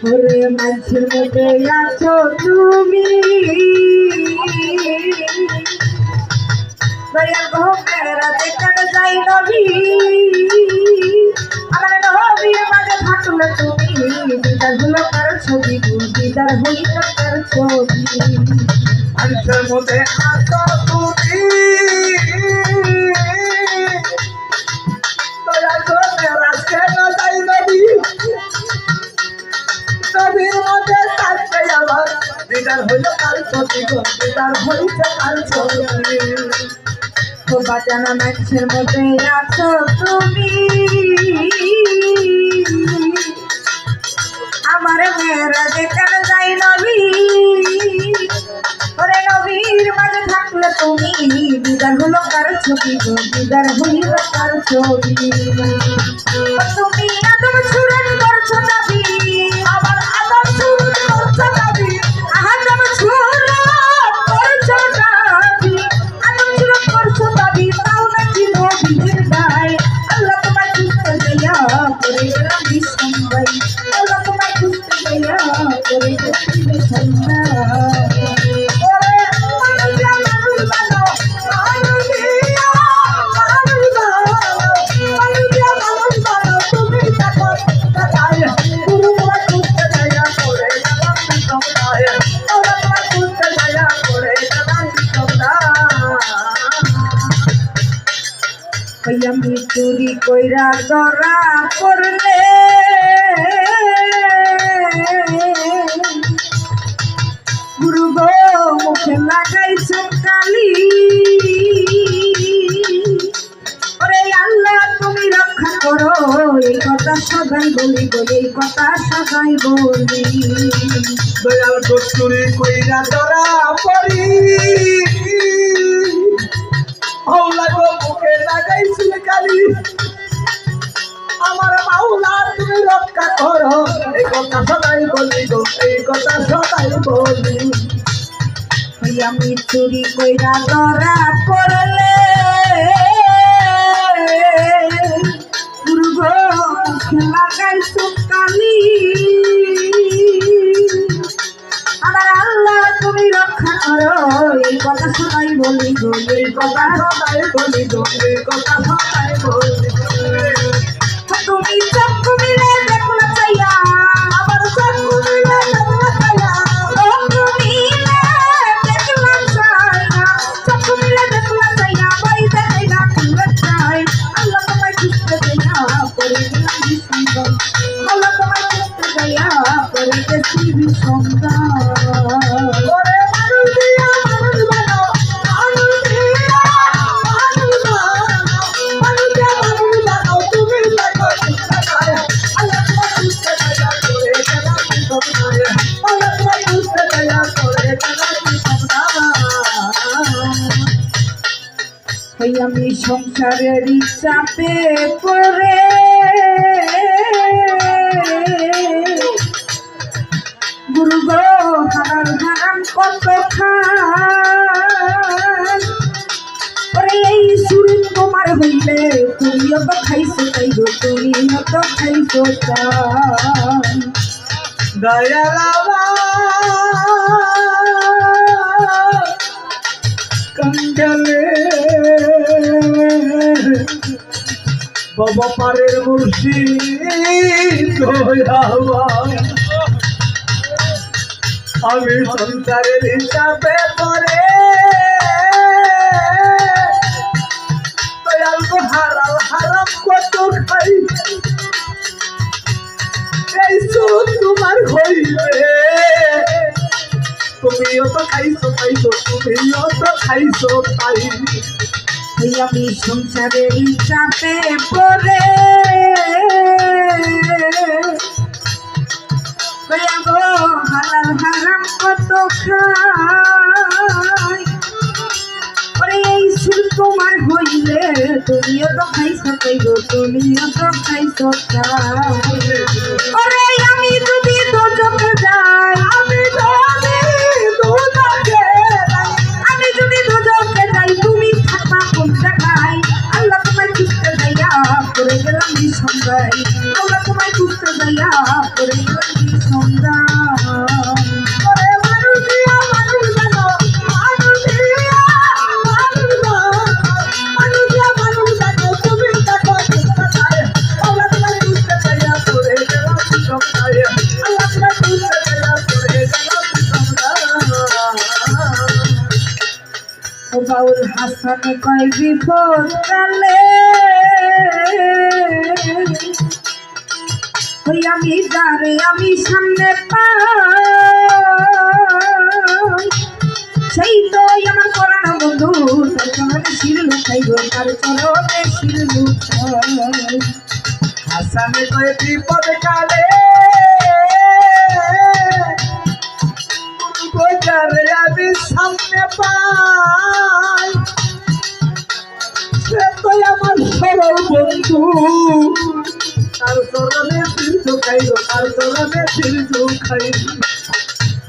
ওরে মানুষের মধ্যে আছো তুমি দয়াল ভোগেরা দেখানো যাই নবী আমার নবীর মাঝে থাকলে তুমি দিদার হলো কার ছবি দিদার হইল কার ছবি মানুষের মধ্যে আছো তুমি দয়াল ভোগেরা দেখানো যাই নবী নবীর মধ্যে থাকতে আমার দিদার হইল কার ছবি দিদার হইল কার ছবি ও বাজানা মানুষের মধ্যে আছো তুমি আমার মেয়েরা দেখানো যাই নবী ওরে নবীর মাঝে থাকলে তুমি দিদার হলো কার ছবি দিদার হইল কার ছবি তুমি আদম ছুড়ানি করছো দাবি আমার আদর শুরু করছে দাবি আদম ছুড়া করছো দাবি আদম ছুড়া করছো দাবি তাও নাকি নবীর গায় আল্লাহ তোমায় খুঁজতে যাইয়া করে গেলাম বিসম্বাই আল্লাহ তোমায় খুঁজতে যাইয়া করে গেলাম বিসম্বাই আমি চুরি কইরা ধরা করলে গুরু গো মুখে লাগাইছ কালি ওরে আল্লাহ তুমি রক্ষা করো এই কথা সদাই বলি এই কথা সদাই বলি দয়াল কস্তুরি কইরা ধরা পড়ি মাওলা গো মুখে লাগাইছিল কালি আমার মাওলা তুমি রক্ষা করো এই কথা সদাই বলি গো এই কথা সদাই বলি আমি চুরি কইরা ধরা পড়লে গুরু গো মুখে লাগাইছ কালি আমার আল্লাহ তুমি রক্ষা করো এই কথা সদাই বলি গো এই কথা সদাই বলি গো এই কথা সদাই বলি তুমি চক্ষু মিলে দেখলা চাইয়া আমার চক্ষু মিলে দেখলা চাইয়া চক্ষু মিলে দেখলা চাইয়া চক্ষু মিলে দেখলা চাইয়া বাই দেখাইলা খুলে চাই আল্লাহ তোমায় খুঁজতে যাইয়া করে গেলাম বিসম্বাই আল্লাহ তোমায় খুঁজতে যাইয়া করে গেছি বিসম্বাই ওরে মানুষ দিয়া মানুষ বানাও মানুষ দিয়া মানুষ বানাও তুমি লাগো আল্লাহ তোমায় খুঁজতে যাইয়া করে গেলাম বিসম্বাই আল্লাহ তোমায় খুঁজতে যাইয়া করে গেলাম বিসম্বাই আমি সংসারের চাপে পড়ে গুরু গো হারাম হারাম কত খান ওরে এই সুর তোমার হইলে তুমিও তো খাইছো তাই গো তুমিও তো খাইছো চান দয়ালাবা কঙ্গলে বাবা পারের মুর্শিদ দয়াবা আমি সংসারের হিসাবে পরে দয়াল গো হারাম হারাম কত খাই এই সুখ তোমার হইলে তুমিও তো খাইছো তুমিও তো খাইছো তাই আমি সংসারের চাপে পড়ে হালাল হারাম কত খাই ওরে এই তোমার হইলে তুমিও তো খাইছো তাই গো তুমিও তো খাইছো ওরে আমি যদি দোজকে যাই আমি যদি দোজকে যাই তুমি থাকবা কোন জায়গায় আল্লাহ তোমায় খুঁজতে যাইয়া করে গেলাম নিঃসন্দেহ আল্লাহ তোমায় খুঁজতে যাইয়া করে গেলাম নিঃসন্দেহ বাউল হাসান কয় বিপদ কালে ওই আমি যারে আমি সামনে পাই সেই তো আমার পরাণ বন্ধু তার চরণে শির লুকাই গো তার চরণে শির লুকাই হাসানে কয় বিপদ কালে যারে আমি সামনে পাই সে তো আমার সরল বন্ধু তার চরণে শির ঝুঁকাই তার চরণে শির ঝুঁকাই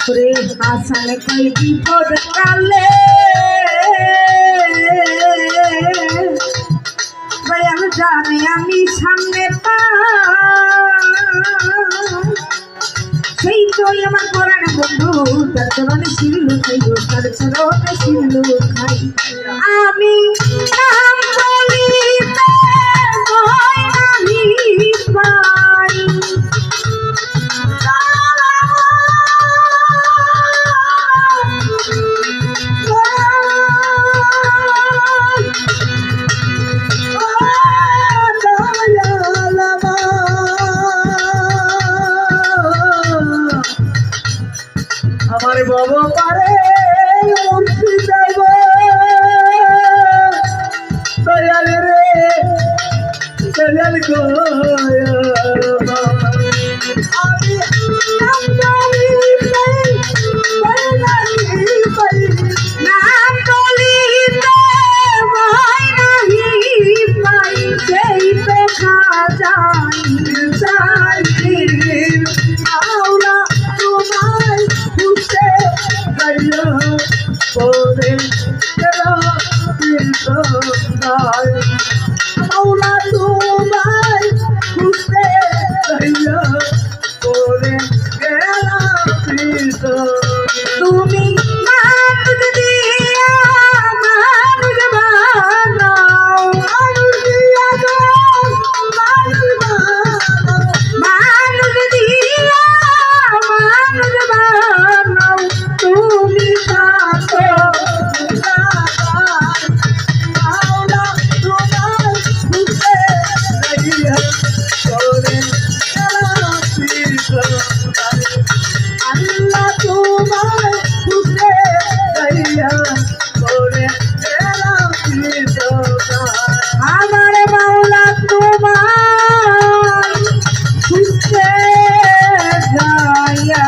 রে হাসান কয় বিপদ কালে বয়ান জানে আমি সামনে পাই সেই তো আমার পরাণ বন্ধু তার চরণে শির লুকাই গো তার চরণে শির লুকাই আমি নাম বলিতে ভয় নাহি পাই আমার বাবা পারে মুক্তি দেব দয়াল রে দয়াল গো আমি নাম নাম বলিতে ভয় নাহি পাই সেই তো খাজাই চাই আওলা তোমায় খুশে গইয়া পরে গেলা বিশ্বনায় আওলা তোমায় খুশে গইয়া পরে গেলা বিশ্বনায় তুমি মানুষ দিয়া মানুষ বানাও মানুষ দিয়া গো মানুষ বানাও মানুষ দিয়া মানুষ বানাও তুমি থাকো আওলা তোমায় খুশে গইয়া পরে গেলা বিশ্বনায় আল্লাহ তোমায় খুশে গইয়া পরে গেলা বিশ্বনায় আমার মাওলা তোমার খুঁজতে যাইয়া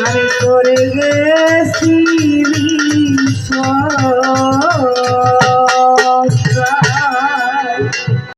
আরে করে গেছি